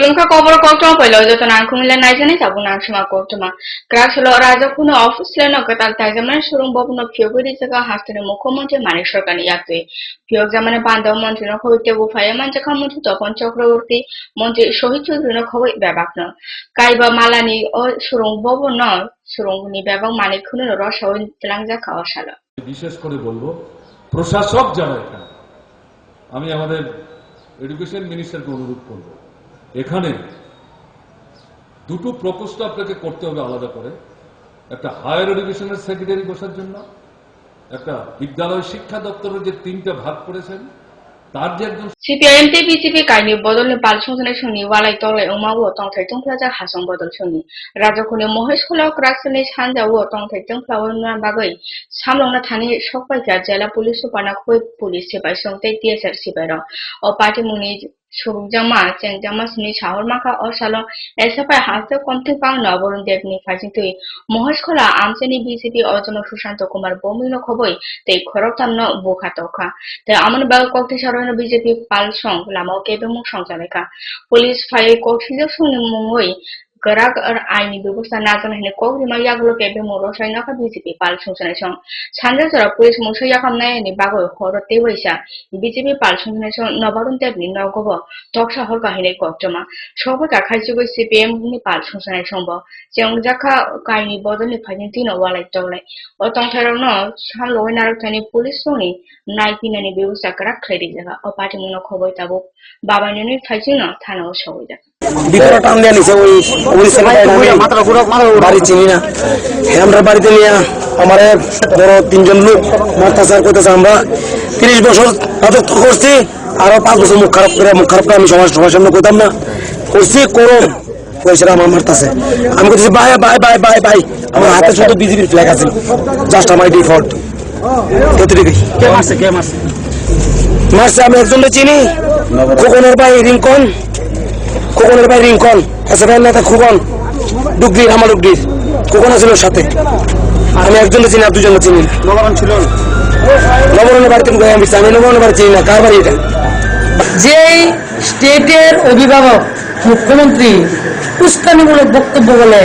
Tungka cover cotton below the Tankumila Nijan is Abunashima Kotuma. Crashlo Rajakuna office leno Katal Tazaman Surum Bobno Pugurizaga has to Mokomonte Manishokan Yate. Pugzaman Banda Montino Hotebu Fireman Jakamutu Topon Chokroti, Monte Shohitu Runoko Babakno. Kaiba Malani or Surum Bobo no, Surunguni Baba Manikun Rosho in Tlangzaka or Shala. বিশেষ করে বলবো প্রশাসক যারা এখানে আমি আমাদের education মিনিস্টারকে অনুরোধ করব এখানে দুটো প্রকোষ্ঠ আপনাকে করতে হবে আলাদা করে একটা হায়ার এডুকেশনের সেক্রেটারি বসার জন্য একটা বিদ্যালয় শিক্ষা দপ্তরের যে তিনটা ভাগ করেছেন তার যে একজন CPIM BJP কাইনি বদলে পালসংসনের শুনি ওয়ালাই তলে উমাও তংথাই তংফ্লাজা হাসং বদল শুনি রাজখনি মহেশখলা ক্রাকসনি সানজাও তংথাই তংফ্লাওনা বাগৈ সামলংনা থানি সকপাইকা জেলা পুলিশ সুপারনা খৈ পুলিশ সিপাই সংতে TSR সিপাইর ও পার্টি মুনি সুরুকজামা চেংজামা সিনি সাহর মাখা ও সালো এসপাই হাসতে কমতে পাং নবরুণ দেবনি ফাজিতই মহেশখলা আমচেনি বিজেপি অজন সুশান্ত কুমার বমিন খবই তে খরকতামন বুখাতখা তে আমন বাগ কক্তি সারণ বিজেপি পালসং লামাও কেবেমু সংজালেকা পুলিশ ফাই কক্সিজ সুনি মুই গরাক আর আইনি ব্যবস্থা না জানাইনে কগ্রিমা ইয়াগুলো কেবেমু রসায়নকা বিজেপি পালসংসনের সং সানজাজরা পুলিশ মুসাইয়া খামনায়নি বাগৈ হরতে বৈসা বিজেপি পালসংসনের সং নবরুণ দেবনি নগব তকসা হর কাহিনী কক্টমা সবাইকা খাইজুগৈ CPM ni পালসংসনের সম্ভ চেংজাখা কাইনি বদলনি ফাইনি তিন ওয়ালাই তলাই ও তংথারনো সামলই নারকথানি পুলিশ সনি নাইপিনানি ব্যবস্থা করা খেলি জায়গা ও পার্টি মুনো খবর তাবো বাবাইনি ফাইজিনো থানাও সবইজা ভিতরে টান দেয়া নিছে ওই পুলিশের বাড়ি চিনি না আমরা বাড়িতে নিয়ে আমার বড় তিনজন লোক অত্যাচার করতেছে আমরা 30 বছর রাজত্ব করছি আরো 5 বছর মুখ খারাপ করে আমি সবার সামনে কইতাম না করছি করুন পয়সাটা আমার মারতেছে আমি বলছি bye bye bye bye bye আমার হাতে শুধু বিজেপির ফ্ল্যাগ আছে জাস্ট আমার ডিফল্ট এতটুকুই কে মারছে আমি একজনকে চিনি খোকনের ভাই রিঙ্কন এসএফআই নেতা খোকন ডুগরির আমার ডুগরির খোকন ছিল সাথে আমি একজনকে চিনি আর দুজনকে চিনি না নবরণ ছিল নবরণের বাড়িতে আমি নবরণের বাড়ি চিনি না কার বাড়ি এটা যেই স্টেটের অভিভাবক মুখ্যমন্ত্রী উস্কানিমূলক বক্তব্য বলে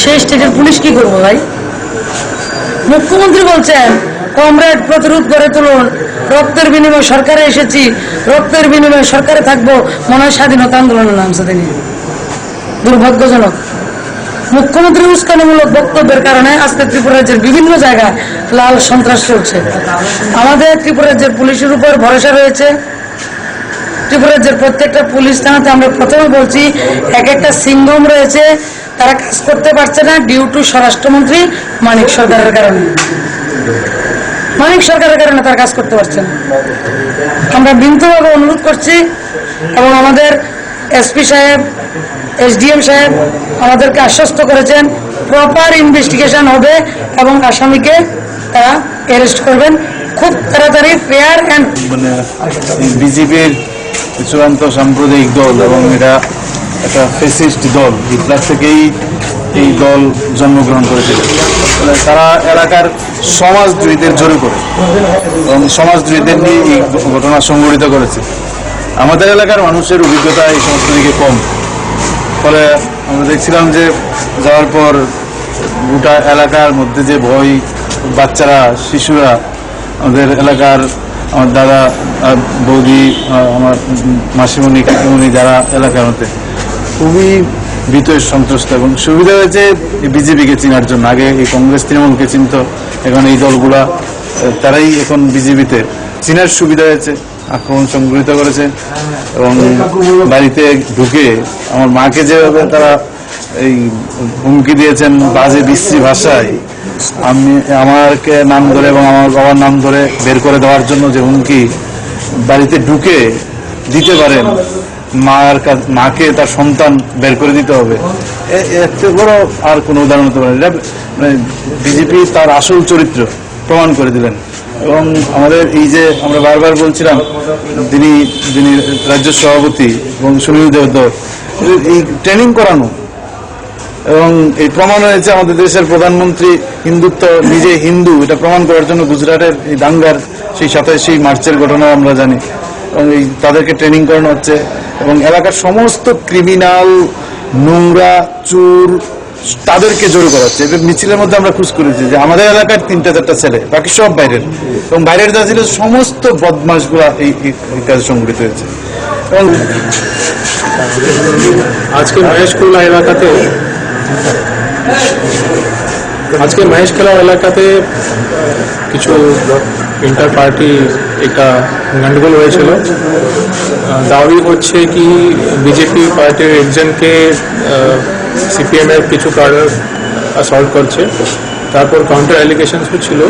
সেই স্টেটের পুলিশ কি করবো ভাই মুখ্যমন্ত্রী বলছেন কমরেড প্রতিরোধ করে তুলুন রক্তের বিনিময়ে সরকারে এসেছি রক্তের বিনিময়ে সরকারে থাকবো মনে হয় স্বাধীনতা আন্দোলনের নামছে তিনি দুর্ভাগ্যজনক মুখ্যমন্ত্রী উস্কানিমূলক বক্তব্যের কারণে আজকে ত্রিপুরা রাজ্যের বিভিন্ন জায়গায় লাল সন্ত্রাস চলছে আমাদের ত্রিপুরা রাজ্যের পুলিশের উপর ভরসা রয়েছে ত্রিপুরা রাজ্যের প্রত্যেকটা পুলিশ থানাতে আমরা প্রথমে বলছি এক একটা সিংঘম রয়েছে তারা কাজ করতে পারছে না ডিউ টু স্বরাষ্ট্রমন্ত্রী মানিক সরকারের কারণে তার কাজ করতে পারছে না আমরা বিনীতভাবে অনুরোধ করছি এবং আমাদের এসপি সাহেব SDM সাহেব আমাদেরকে আশ্বস্ত করেছেন প্রপার ইনভেস্টিগেশন হবে এবং আসামিকে তারা অ্যারেস্ট করবেন খুব তাড়াতাড়ি ফেয়ার এন্ড বিজেপির চূড়ান্ত সাম্প্রদায়িক দল এবং এটা একটা ফ্যাসিস্ট দল হিটলার থেকেই এই দল জন্মগ্রহণ করেছিল তারা এলাকার সমাজদ্রোহীদের জড়ো করে এবং সমাজদ্রোহীদের নিয়ে এই ঘটনা সংঘটিত করেছে আমাদের এলাকার মানুষের অভিজ্ঞতা এই সমস্ত দিকে কম ফলে আমরা দেখছিলাম যে যাওয়ার পর গোটা এলাকার মধ্যে যে ভয় বাচ্চারা শিশুরা আমাদের এলাকার আমার দাদা বৌদি আমার মাসিমণি কাকিমণি যারা এলাকার মধ্যে খুবই ভীত সন্ত্রস্ত এবং সুবিধা হয়েছে বিজেপিকে চেনার জন্য আগে এই কংগ্রেস তৃণমূলকে চিনত এখন এই দলগুলা তারাই এখন বিজেপিতে চেনার সুবিধা হয়েছে আক্রমণ সংঘটিত করেছে এবং বাড়িতে ঢুকে আমার মাকে যেভাবে তারা এই হুমকি দিয়েছেন বাজে বিশ্রী ভাষায় আমি আমাকে নাম ধরে এবং আমার বাবার নাম ধরে বের করে দেওয়ার জন্য যে হুমকি বাড়িতে ঢুকে দিতে পারেন মাকে তার সন্তান বের করে দিতে হবে এর থেকে বড় আর কোনো উদাহরণ হতে পারে মানে বিজেপি তার আসল চরিত্র প্রমাণ করে দিলেন এবং আমাদের এই যে আমরা বারবার বলছিলাম যিনি রাজ্য সভাপতি এবং সুনীল দেবদর এই ট্রেনিং করানো এবং এই প্রমাণ হয়েছে আমাদের দেশের প্রধানমন্ত্রী হিন্দুত্ব নিজে হিন্দু এটা প্রমাণ করার জন্য গুজরাটের এই দাঙ্গার সেই 27 মার্চের ঘটনা আমরা জানি এবং তাদেরকে ট্রেনিং করানো হচ্ছে এবং এলাকার সমস্ত ক্রিমিনাল, নোংরা, চোর তাদেরকে জড়ো করা হচ্ছে। এবার মিছিলের মধ্যে আমরা খোঁজ করেছি যে আমাদের এলাকার 3-4টা ছেলে, বাকি সব বাইরের, এবং বাইরের যা ছিল সমস্ত বদমাশগুলা এই কাজে সংগঠিত হয়েছে। এবং আজকে মহেশখোলা এলাকাতে কিছু ইন্টার পার্টি একটা গন্ডগোল হয়েছিল। দাবি হচ্ছে কি বিজেপি পার্টির একজনকে সিপিএম এর কিছু কার্ডার অ্যাসল্ট করছে, তারপর কাউন্টার অ্যালিগেশনস ছিল।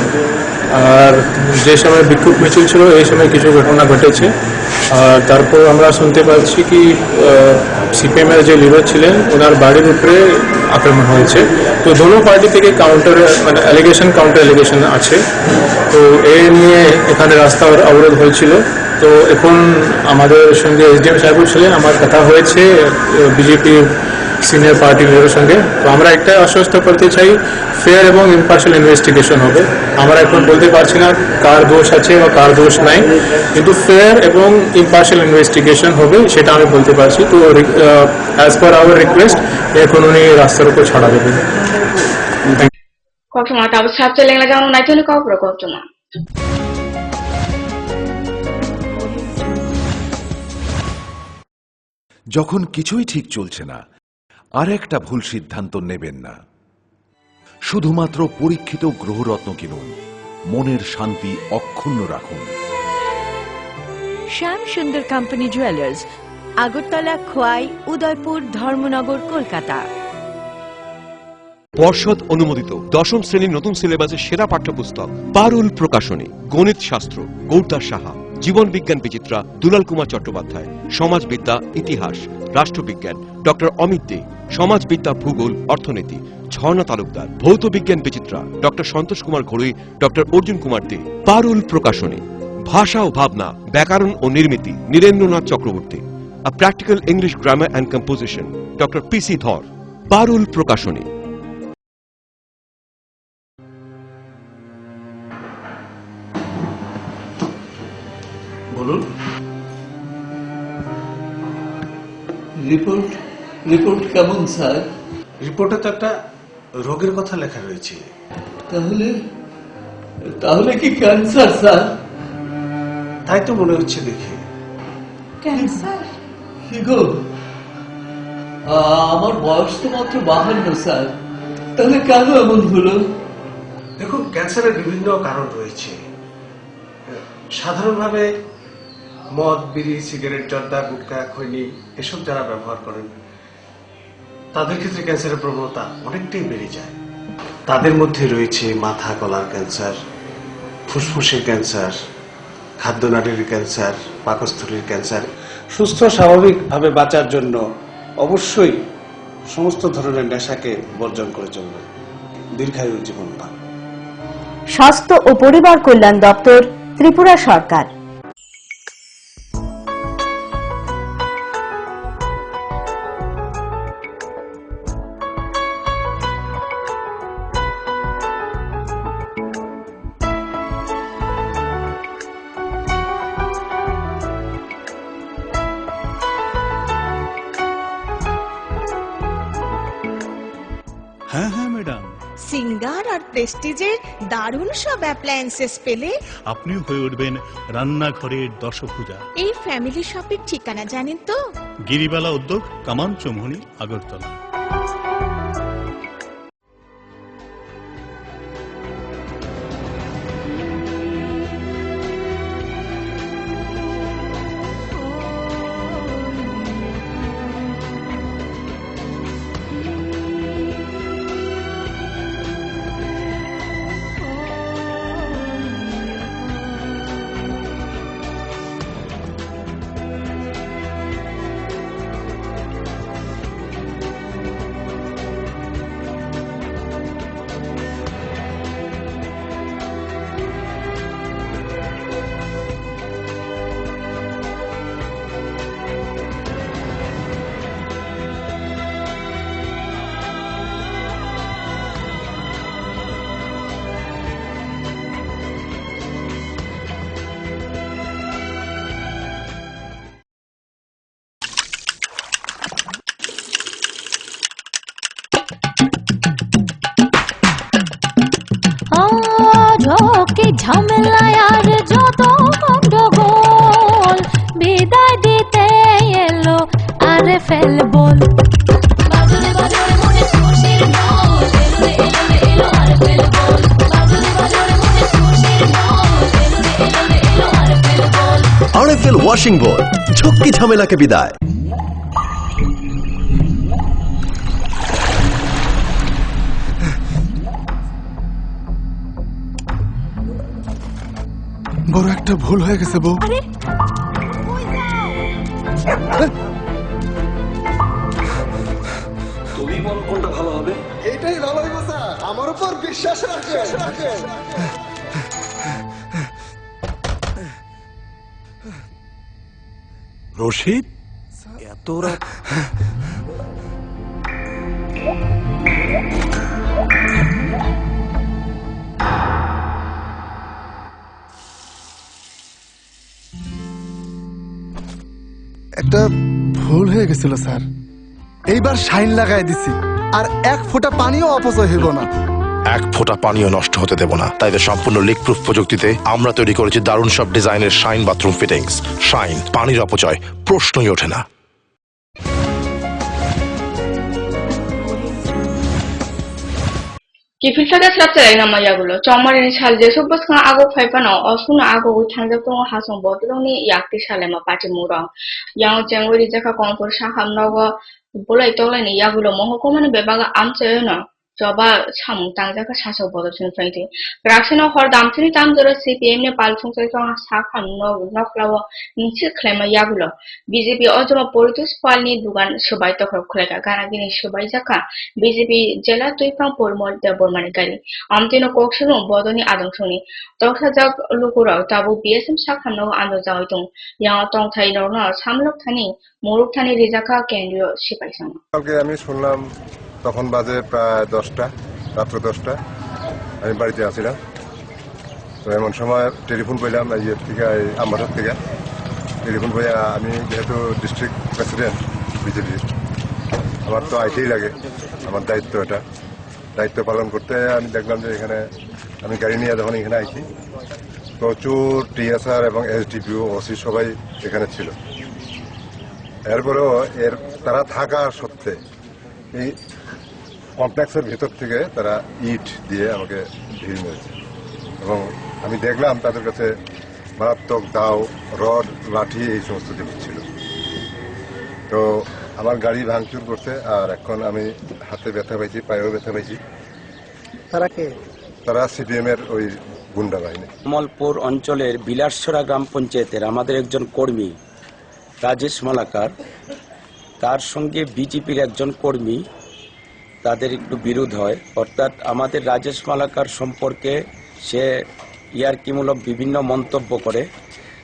আর যে সময় বিক্ষোভ মিছিল ছিল এই সময় কিছু ঘটনা ঘটেছে। আর তারপর আমরা শুনতে পাচ্ছি কি সিপিএম এর যে লিডার ছিলেন ওনার বাড়ির উপরে আক্রমণ হয়েছে। তো দোনো পার্টি থেকে কাউন্টার অ্যালিগেশন আছে। তো এই নিয়ে এখানে রাস্তা অবরোধ হয়েছিল। তো এখন আমাদের সঙ্গে এসডিএম সাহেব ছিলেন, আমার কথা হয়েছে বিজেপি সিনিয়র পার্টি লিডারের সঙ্গে। তো আমরা একটা আশ্বস্ত করতে চাই, ফেয়ার এবং ইম্পার্শিয়াল ইনভেস্টিগেশন হবে। আমরা এখন বলতে পারছি না কার দোষ আছে বা কার দোষ নাই, কিন্তু ফেয়ার এবং ইম্পার্শিয়াল ইনভেস্টিগেশন হবে সেটা আমি বলতে পারছি। তো অ্যাজ পার আওয়ার রিকোয়েস্ট এখন উনি রাস্তার উপর ছাড়া দেবেন। 걱정마 다부 삽절랭라 장로 나이토니 까불어 걱정마 যখন কিছুই ঠিক চলছে না, আর একটা ভুল সিদ্ধান্ত নেবেন না। শুধুমাত্র পরীক্ষিত গ্রহরত্ন কিনুন, মনের শান্তি অক্ষুণ্ণ রাখুন। শ্যাম সুন্দর কোম্পানি জুয়েলার্স, আগরতলা, খোয়াই, উদয়পুর, ধর্মনগর, কলকাতা। পর্ষদ অনুমোদিত 10ম শ্রেণীর নতুন সিলেবাসের সেরা পাঠ্যপুস্তক পারুল প্রকাশনী। গণিত শাস্ত্র গৌরদাস সাহা, জীবন বিজ্ঞান বিচিত্রা দুলাল কুমার চট্টোপাধ্যায়, সমাজবিদ্যা, ইতিহাস, রাষ্ট্রবিজ্ঞান ডক্টর অমিত দে, সমাজবিদ্যা, ভূগোল, অর্থনীতি ঝর্ণা তালুকদার, ভৌত বিজ্ঞান বিচিত্রা ডক্টর সন্তোষ কুমার ঘড়ুই, ডক্টর অর্জুন কুমার দে। পারুল প্রকাশনী। ভাষা ও ভাবনা, ব্যাকরণ ও নির্মিতি Nirendranath Chakraborty. A practical English grammar and composition doctor PC Dhar. Parul প্রকাশনী। বলুন। রিপোর্ট কেমন স্যার? রিপোর্টে তো একটা রোগের কথা লেখা রয়েছে। তাহলে কি ক্যান্সার স্যার? তাই তো মনে হচ্ছে দেখে। ক্যান্সার? কি গো, আমার বয়স তো মাত্র 52 স্যার, তাহলে কেন এমন হলো? দেখুন, ক্যান্সারের বিভিন্ন কারণ রয়েছে। সাধারণভাবে মদ, বিড়ি, সিগারেট, জর্দা, গুটখা, খৈনি এসব যারা ব্যবহার করেন তাদের ক্ষেত্রে ক্যান্সারের প্রবণতা অনেকটাই বেড়ে যায়। তাদের মধ্যে রয়েছে মাথা গলার ক্যান্সার, ফুসফুসের ক্যান্সার, খাদ্যনালীর ক্যান্সার, পাকস্থলীর ক্যান্সার। সুস্থ স্বাভাবিকভাবে বাঁচার জন্য অবশ্যই সমস্ত ধরনের নেশাকে বর্জন করে চলবে। দীর্ঘায়ু জীবন পান। স্বাস্থ্য ও পরিবার কল্যাণ দপ্তর, ত্রিপুরা সরকার। হ্যাঁ ম্যাডাম, সিঙ্গার আর প্রেস্টিজের দারুণ সব অ্যাপ্লায়েন্সেস পেলে আপনিও হয়ে উঠবেন রান্নাঘরের দশভুজা। এই ফ্যামিলি শপের ঠিকানা জানেন তো? গিরিবালা উদ্যোগ, কামান চৌমুহনী, আগরতলা। ঝামেলায় আর যত গন্ডগোল বিদায় দিতে এলো আরে ফেলবল বাজরে বাজরে মনে খুশির ঢোল এলো রে এলো রে এলো আরে ফেলবল বাজরে বাজরে মনে খুশির ঢোল এলো রে এলো রে এলো আরে ফেলবল আরএফএল ওয়াশিং বল ঝক্কি ঝামেলাকে বিদায়। বড় একটা ভুল হয়ে গেছে বউ। তুমি বলো কোনটা ভালো হবে? এইটাই ভালো হইব স্যার, আমার উপর বিশ্বাস রাখেন। রশিদ এত রাত একটা ভুল হয়ে গেছিল স্যার, এইবার শাইন লাগাই দিছি আর এক ফোঁটা পানিও অপচয় হইব না। এক ফোঁটা পানিও নষ্ট হতে দেব না, তাই তো সম্পূর্ণ লিক প্রুফ প্রযুক্তিতে আমরা তৈরি করেছি দারুণ সব ডিজাইনের শাইন বাথরুম ফিটিংস। শাইন, পানির অপচয় প্রশ্নই ওঠে না। 기필사가 스랍자라이나 마야글로 정말이니 찰제 소버스가 아고 파이파노 어수나 아고 우탄적동 하송 버드롱니 약디 샬레마 빠지무랑 양정외리 자카 공포 샤함나고 볼라이 떠라니 야글로 모호코마는 베바가 암체나 저바 참 당자가 사서 버드신 프라이디 그락시노 헐 담트니 담들어 CPM네 발풍설정 사함노 너클라워 니치 클레마 야글로 BJP 어저마 포르투스 팔니 두간 সবাই তো খরখরেগা গানাগিনি সবাই জাকা BJP জেলা তুইফাং পরমল দেবরমানি গারি আমতিনো কোকসনো বদনি আদংসনি তখাজাক লুকুরাও তাবু BSM শাখানো আন্দোজাওইতং ইয়াং তংথাই নরনা সামলক থানি মোরুক থানি রিজাকা কেন্দ্রীয় সিপাইসাং কালকে আমি শুনলাম তখন বাজে প্রায় 10টা, রাত্র 10টা, আমি বাড়িতে আছিলাম। তো এমন সময় টেলিফোন পেলাম ইয়ের থেকে, আমবাসার থেকে টেলিফোন পেয়ে, আমি যেহেতু ডিস্ট্রিক্ট প্রেসিডেন্ট বিজেপির, আমার তো আইতেই লাগে, আমার দায়িত্ব এটা, দায়িত্ব পালন করতে আমি দেখলাম যে এখানে আমি গাড়ি নিয়ে যখন এখানে আইছি প্রচুর টিএসআর এবং এসডিপিও ওসি সবাই এখানে ছিল। এরপরেও তারা থাকা সত্ত্বে এই কমপ্লেক্সের ভেতর থেকে তারা ইট দিয়ে আমাকে ভিড় মেরেছে এবং আমি দেখলাম তাদের কাছে মারাত্মক দাও, রড, লাঠি এই সমস্ত জিনিস ছিল। তো আমার গাড়ি ভাঙচুর করছে আর এখন আমি হাতে ব্যথা পাইছি, পায়েও ব্যথা পাইছি। তারা কে? তারা সিপিএম এর ওই গুন্ডা বাহিনী। কমলপুর অঞ্চলের বিলাসছড়া গ্রাম পঞ্চায়েতের আমাদের একজন কর্মী রাজেশ মালাকার, তার সঙ্গে বিজেপির একজন কর্মী, তাদের একটু বিরোধ হয়। অর্থাৎ আমাদের রাজেশ মালাকার সম্পর্কে সে ইয়ার্কিমূলক বিভিন্ন মন্তব্য করে,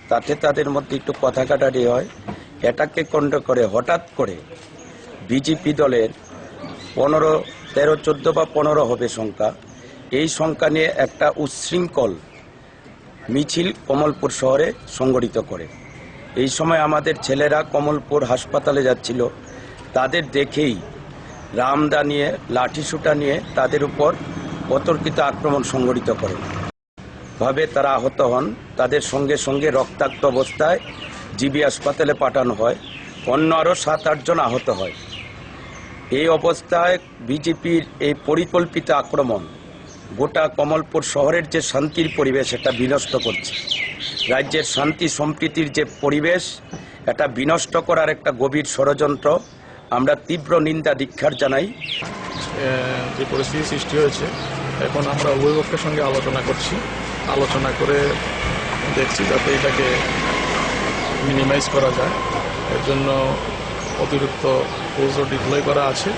তাতে তাদের মধ্যে একটু কথা কাটারি হয়। এটাকে কেন্দ্র করে হঠাৎ করে বিজেপি দলের 15, 13, 14 বা 15 হবে সংখ্যা, এই সংখ্যা নিয়ে একটা উচ্ছৃঙ্খল মিছিল কমলপুর শহরে সংগঠিত করে। এই সময় আমাদের ছেলেরা কমলপুর হাসপাতালে যাচ্ছিল, তাদের দেখেই রামদা নিয়ে, লাঠিসুটা নিয়ে তাদের উপর অতর্কিত আক্রমণ সংগঠিত করে। ভাবে তারা আহত হন, তাদের সঙ্গে সঙ্গে রক্তাক্ত অবস্থায় জিবি হাসপাতালে পাঠানো হয়, অন্য আরও 7-8 জন আহত হয়। এই অবস্থায় বিজেপির এই পরিকল্পিত আক্রমণ গোটা কমলপুর শহরের যে শান্তির পরিবেশ এটা বিনষ্ট করছে। রাজ্যের শান্তি সম্প্রীতির যে পরিবেশ এটা বিনষ্ট করার একটা গভীর ষড়যন্ত্র। আমরা তীব্র নিন্দা ধিক্কার জানাই। যে পরিস্থিতি সৃষ্টি হয়েছে, এখন আমরা উভয় পক্ষের সঙ্গে আলোচনা করছি, আলোচনা করে দেখছি যাতে এটাকে মিনিমাইজ করা যায়। এর জন্য অতিরিক্ত ফোর্সও ডিপ্লয় করা আছে।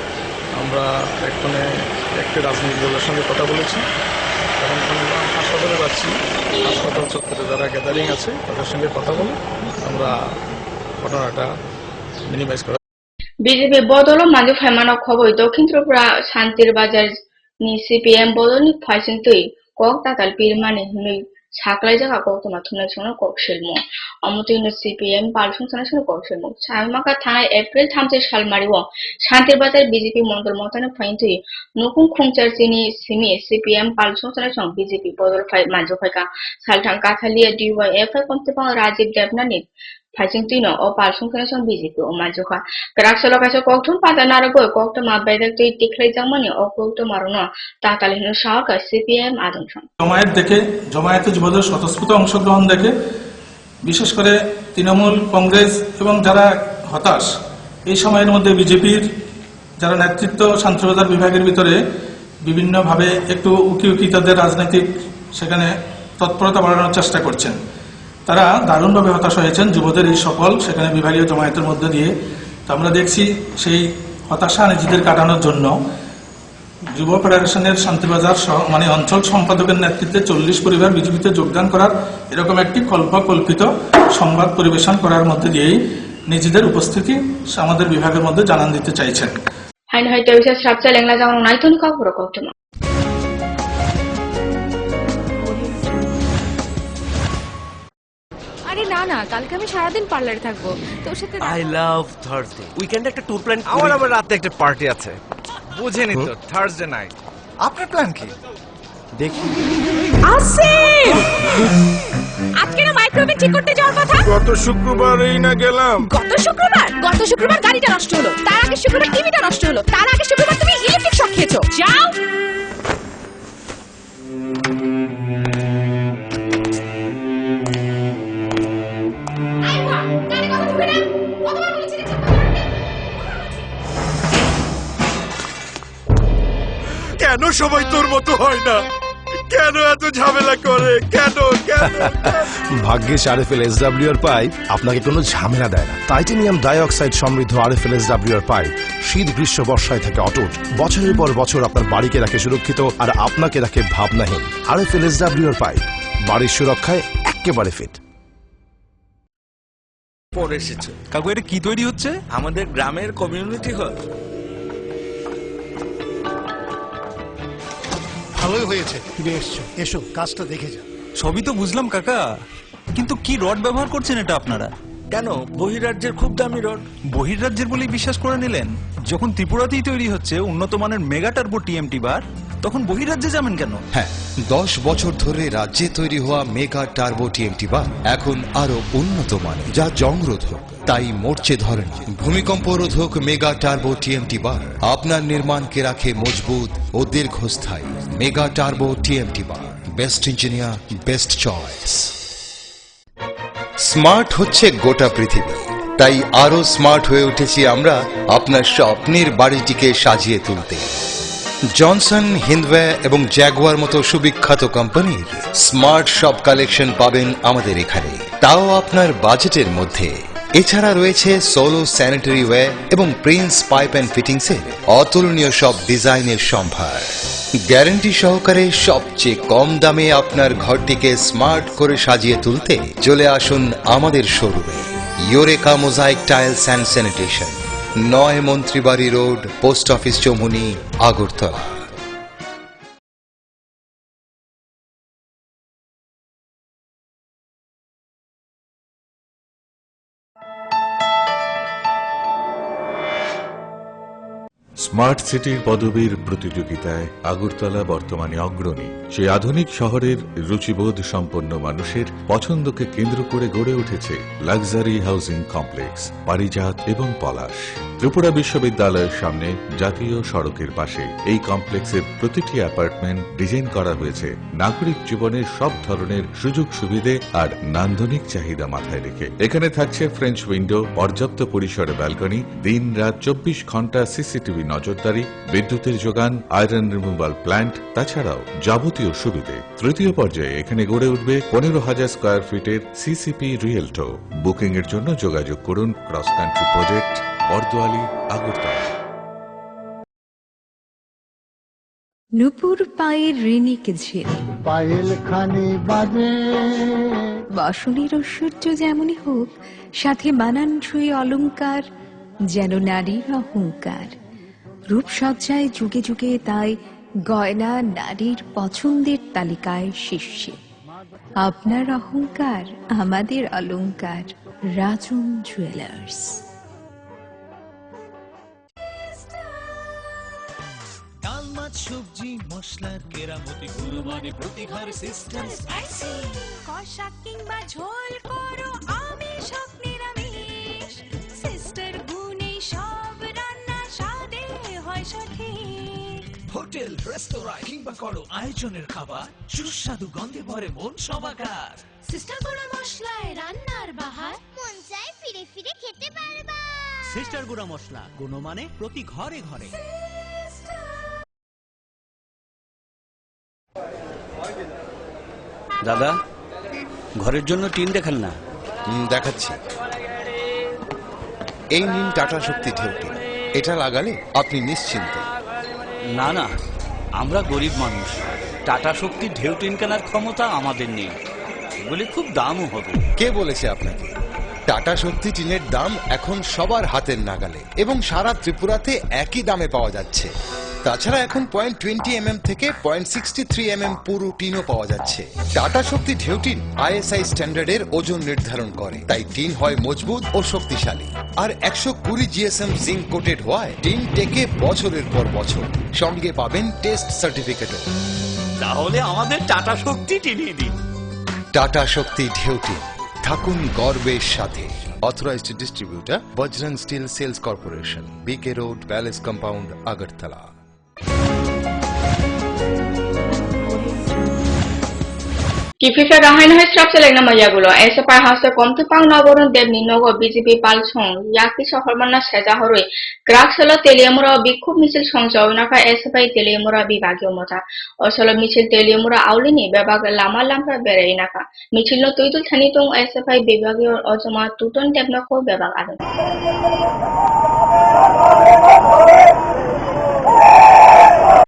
আমরা এখানে একটি রাজনৈতিক দলের সঙ্গে কথা বলেছি, এখন হাসপাতালে যাচ্ছি, হাসপাতাল চত্বরে যারা গ্যাদারিং আছে তাদের সঙ্গে কথা বলে আমরা ঘটনাটা মিনিমাইজ করা। বিজেপি বদল মাঝে ফাইমানো খবর দক্ষিণ ত্রিপুরা শান্তির বাজার নি সিপিএম বদল নি ফাইসিন তুই কক তাতাল পিরমানি হুই 사클라이자가 거기도 맡은 손을 꼭 실무. 어무튼 CPM 발송선의 손을 꼭 실무. 사마가 타나의 에프릴 30살 말이고 শান্তিরবাজার বিজেপি মন্ডল মতানের ফাইনতুই নকুং খংচারজিনি সিমি CPM 발송선의 성 BJP বদল ফাই মানজফাইকা সালটান কাথালিয়া DYF কমতেপাং রাজীব দেবনানি ফাইজিংতিনো ও 발송선의 성 BJP ও মানজফা 그락설어가서 꼭통 빠다나르고 꼭통 마베닥도 টিখলাইজাংমানি ও 꼭통 মারনো তাতালিনো সরকার CPM আদমসং জমায়েত দেখে জমায়েতে যুবদের স্বতঃস্ফূর্ত অংশগ্রহণ দেখে বিশেষ করে তৃণমূল কংগ্রেস এবং যারা হতাশ এই সময়ের মধ্যে বিজেপির যারা নেতৃত্ব শান্তিবাজার বিভাগের ভিতরে বিভিন্নভাবে একটু উকি উকি তাদের রাজনৈতিক সেখানে তৎপরতা বাড়ানোর চেষ্টা করছেন তারা দারুণভাবে হতাশ হয়েছেন যুবদের এই সকল সেখানে বিভাগীয় জমায়েতের মধ্যে দিয়ে তো আমরা দেখছি সেই হতাশা নিজেদের কাটানোর জন্য যুব ফেডারেশনের শান্তিবাজার মানে অঞ্চল সম্পাদকের নেতৃত্বে 40 পরিবার বিজেপিতে যোগদান করার এরকম একটি কল্পিত সংবাদ পরিবেশন করার মধ্যে দিয়েই নিজেদের উপস্থিতি আমাদের বিভাগের মধ্যে জানান দিতে চাইছেন হাইন হয়তো বিশেষ সাবজা লেংলা যাওয়ানো নাইতনি খবর কষ্ট আরে না না কালকে আমি সারাদিন পার্লারে থাকবো তোর সাথে আই লাভ থার্সডে উইকেন্ডে একটা ট্যুর প্ল্যান আমার আবার রাতে একটা পার্টি আছে বুঝেনি তো থার্সডে নাইট আপনার প্ল্যান কি দেখি আসিফ আজকে না মাইক্রোওয়েভ ঠিক করতে যাওয়ার কথা গত শুক্রবারই না গেলাম গত শুক্রবার গাড়িটা নষ্ট হলো তার আগে শুক্রবার টিভিটা নষ্ট হলো তার আগে শুক্রবার তুমি ইলেকট্রিক শক খেয়েছো যাও কেন সবাই তোর মতো হয় না কেন এত ঝামেলা করে কেন ভাগ্যিস আরএফএল এসডব্লিউআর পাইপ আপনাকে কোনো ঝামেলা দেয় না টাইটানিয়াম ডাইঅক্সাইড সমৃদ্ধ আরএফএল এসডব্লিউআর পাইপ শীত গ্রীষ্ম বর্ষায় থাকে অটুট বছরের পর বছর আপনার বাড়িকে রাখে সুরক্ষিত আর আপনাকে রাখে ভাবনাহীন আরএফএল এসডব্লিউআর পাইপ বাড়ির সুরক্ষায় একেবারে ফিট পরে এসেছে কাকু এটা কি তৈরি হচ্ছে আমাদের গ্রামের কমিউনিটি হল ভালোই হয়েছে ফিরে এসছো এসো কাজটা দেখে যা সবই তো বুঝলাম কাকা কিন্তু কি রড ব্যবহার করছেন এটা আপনারা কেন বহিরাজ্যের খুব দামি রড বহিরাজ্যের বলেই বিশ্বাস করে নিলেন যখন ত্রিপুরাতেই তৈরি হচ্ছে উন্নত মানের মেগা টার্বো টিএমটি বার তখন বহিরাজ্যে যাবেন কেন হ্যাঁ 10 বছর ধরে রাজ্যে তৈরি হওয়া মেগা টার্বো টিএমটি বার এখন আরো উন্নত মানের যা জংরোধক তাই মরচে ধরে না ভূমিকম্প রোধক মেগা টার্বো টিএমটি বার আপনার নির্মাণকে রাখে মজবুত ও দীর্ঘস্থায়ী মেগা টার্বো টিএমটি বার best engineer best choice smart হচ্ছে গোটা পৃথিবী তাই আরো স্মার্ট হয়ে উঠেছি আমরা আপনার স্বপ্নের বাড়িটিকে সাজিয়ে তুলতে জনসন হিন্দওয়ে এবং জ্যাগুয়ার মতো সুবিখ্যাত কোম্পানির স্মার্ট সব কালেকশন পাবেন আমাদের এখানে তাও আপনার বাজেটের মধ্যে এছাড়া রয়েছে সোলো স্যানিটারি ওয়ে এবং প্রিন্স পাইপ অ্যান্ড ফিটিংসের অতুলনীয় সব ডিজাইনের সম্ভার গ্যারান্টি সহকারে সবচেয়ে কম দামে আপনার ঘরটিকে স্মার্ট করে সাজিয়ে তুলতে চলে আসুন আমাদের শোরুমে Eureka mosaic tiles and sanitation 9 Mantribari road post office Chowmuhani Agartala smart সিটির পদবীর প্রতিযোগিতায় আগরতলা বর্তমানে অগ্রণী সেই আধুনিক শহরের রুচিবোধ সম্পন্ন মানুষের পছন্দকে কেন্দ্র করে গড়ে উঠেছে লাক্সারি হাউজিং কমপ্লেক্স পারিজাত এবং পলাশ ত্রিপুরা বিশ্ববিদ্যালয়ের সামনে জাতীয় সড়কের পাশে এই কমপ্লেক্সের প্রতিটি অ্যাপার্টমেন্ট ডিজাইন করা হয়েছে নাগরিক জীবনের সব ধরনের সুযোগ সুবিধে আর নান্দনিক চাহিদা মাথায় রেখে এখানে থাকছে ফ্রেঞ্চ উইন্ডো পর্যাপ্ত পরিসরে ব্যালকনি দিন রাত 24 ঘন্টা সিসিটিভি নজরদারি বিদ্যুতের যোগান আয়রন রিমুভাল প্ল্যান্ট তাছাড়াও যাবতীয় সুবিধে তৃতীয় পর্যায়ে এখানে গড়ে উঠবে 15,000 স্কয়ার ফিটের সিসিপি রিয়েলটো বুকিং এর জন্য যোগাযোগ করুন cross country project Bordowali Agartala নুপুর পায়ের ঋণিক ঝিল পায়েল খানি বাজে বাসনের ঐশ্বর্য যেমনই হোক সাথে মানানসই অলংকার যেন নারীর অহংকার রূপসজ্জায় যুগে যুগে তাই গয়না নারীর পছন্দের তালিকায় শীর্ষে আপনার অহংকার আমাদের অলংকার। রাজন জুয়েলার্স। ডাল মাছ সবজি মশলার কেরামতি গুঁড়ো মানে প্রতি ঘরে সিস্টেম স্পাইসি। কষা কিংবা ঝোল করো আমিষ হোক নিরামিষ, সিস্টার গুণে সব রান্না স্বাদে হয় সঠিক। হোটেল রেস্তোরাঁ কিংবা করো আয়োজনের খাবার, সুস্বাদু গন্ধে ভরে মন সবাকার। সিস্টার গুঁড়া মশলায় রান্নার বাহার, মন চায় ফিরে ফিরে খেতে পারবা। সিস্টার গুঁড়া মশলা গুণমানে প্রতি ঘরে ঘরে। দাদা, ঘরের জন্য টিন দেখান না। দেখাচ্ছি। এই নিন টাটা শক্তি ঢেউটি, এটা লাগালে আপনি নিশ্চিন্ত। না না, আমরা গরিব মানুষ, টাটা শক্তির ঢেউ টিন কেনার ক্ষমতা আমাদের নেই। এগুলি খুব দামও হবে। কে বলেছে আপনাকে? টাটা শক্তি টিনের দাম এখন সবার হাতের নাগালে এবং সারা ত্রিপুরাতে একই দামে পাওয়া যাচ্ছে। তাছাড়া এখন 0.20 থেকে 0.63 পুরো টিনও পাওয়া যাচ্ছে। টাটা শক্তি ঢেউ টিন ISI স্ট্যান্ডার্ডের ওজন নির্ধারণ করে, তাই টিন হয় মজবুত ও শক্তিশালী। আর 120 GSM জিঙ্ক কোটেড হওয়ায় টিন টেকে বছরের পর বছর। সঙ্গে পাবেন টেস্ট সার্টিফিকেটও। তাহলে আমাদের টাটা শক্তি টিনিয়ে দিন। টাটা শক্তি ঢেউ টিন, থাকুন গর্বের সাথে। Authorised distributor Bajrang steel sales corporation, BK road, palace compound, Agartala. Kififa gahain hai strap selek nama yagulo. SFI hase komti pang naborun devni nogo BJP palsong yaki sohormanna seja horoi. Grak selo teliamura bikhub misil songjau naka SFI teliamura bibagio mota. Osolo misil teliamura aulini bebag lama lampa berei naka. Misil no tuidul thanitung SFI bibagio ojoma tuton devna ko bebag adon.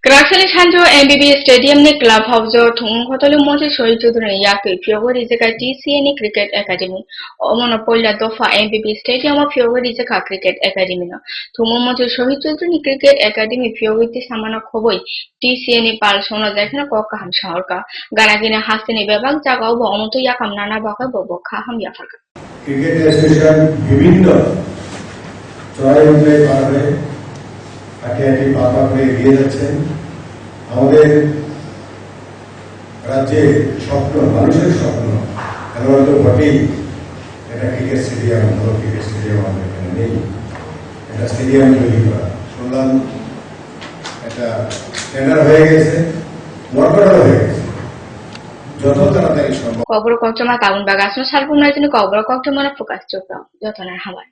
Kraksali Sanjo MBB Stadium ni Club House thung hotelu moje shoi chudune yaki Fyogori jeka TCN Cricket Academy omono polla dofa MBB Stadium of Fyogori jeka Cricket Academy no thumo moje shoi chudune Cricket Academy Fyogori samana khoboi TCN pal sono jekhna ko kaham shahorka ganagine hasini bebag jaga obo omoto yakam nana baka bobo khaham yafarka Cricket Association বিভিন্ন চড়াই উঠে পারে আগে পাতা হয়ে এগিয়ে যাচ্ছেন। আমাদের রাজ্যে স্বপ্ন, মানুষের স্বপ্ন খেলোয়াড় তো বটেই, এটা ক্রিকেট স্টেডিয়াম, বড় ক্রিকেট স্টেডিয়াম আমাদের এখানে নেই, এটা স্টেডিয়াম তৈরি করা। শুনলাম এটা টেন্ডার হয়ে গেছে, ওয়ার্কারও হয়ে গেছে, যত তাড়াতাড়ি সম্ভব। Kobro kokchoma kaun bagasno salpum najini kobro kokchoma na fukas chopra jotonar hamai.